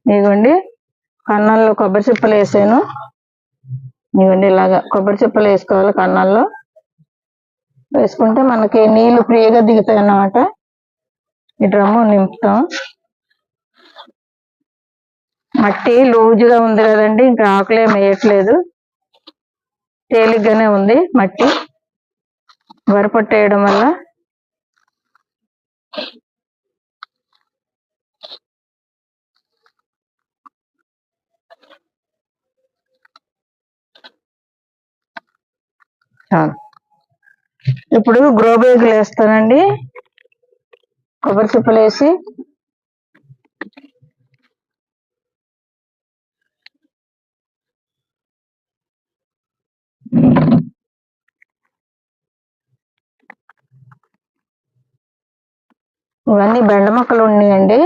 ఇదిగోండి కన్నాల్లో కొబ్బరి చిప్పలు వేసాను. ఇదిగోండి ఇలాగా కొబ్బరి చిప్పలు వేసుకోవాలి. కన్నాల్లో వేసుకుంటే మనకి నీళ్లు ఫ్రీగా దిగుతాయి అన్నమాట. ఈ డ్రమ్ము నింపుతాం. మట్టి లూజుగా ఉంది కదండి, ఇంకా ఆకులేం వేయట్లేదు, తేలిగ్గానే ఉంది మట్టి వరపట్టేయడం వల్ల. ఇప్పుడు గ్రో బ్యాగులు వేస్తానండి. కొబ్బరి చిప్పలు వేసి ఇవన్నీ బెండ మొక్కలు ఉన్నాయండి.